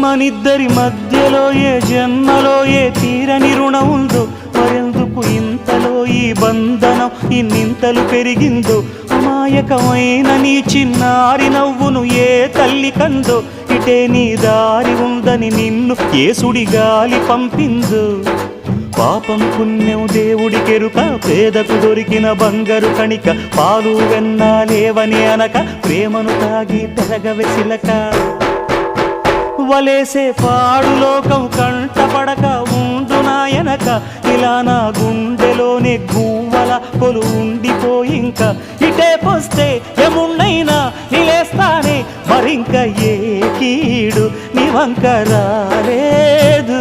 మనిద్దరి మధ్యలో ఏ జన్మలో ఏ తీరని రుణం ఉందో, మరెందుకు ఇంతలో ఈ బంధనం ఇన్నింతలు పెరిగిందో. అమాయకమైన నీ చిన్నారి నవ్వును ఏ తల్లి కందో, ఇటే నీ దారి ఉందని నిన్ను ఏ సుడి గాలి పంపిందో. పాపం పుణ్యం దేవుడికెరుక, పేదకు దొరికిన బంగారు కణిక, పాలు వెన్నాలేవని అనక ప్రేమను తాగి పెరగవెసిలక. వలేసే పాడు లోకం కంటపడక ఉండు నాయనక, ఇలా నా గుండెలోనే గువ్వల కొలు ఉండిపోయింక. ఇటే పోస్తే ఎమున్నైనా నిలేస్తానే, మరింక ఏ కీడు నీ వంక రాలేదు.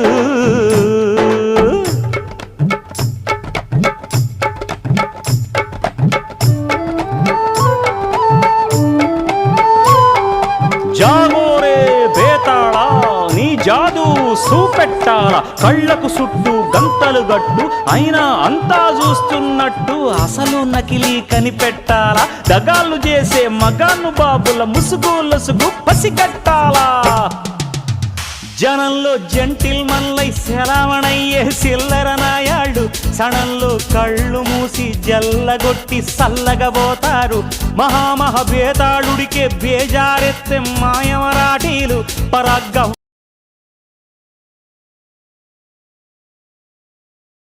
జాగోరే బేతాళా నీ జాదు సూపెట్టాలా, కళ్ళకు చుట్టూ గంతలు గట్టు అయినా అంతా చూస్తున్నట్టు అసలు నకిలీ కనిపెట్టాలా. దగాళ్ళు చేసే మగాను బాబుల ముసుగు లసుగు పసిగట్టాలా. జనంలో జంటిల్ మల్లై సెలవణయ్యే సిల్లర నాయాళ్ళు, సణంలో కళ్ళు మూసి జల్లగొట్టి సల్లగబోతారు. మహామహ బేతాళుడికే బేజారెత్తే మాయమరాఠీలు, పరాగ్గం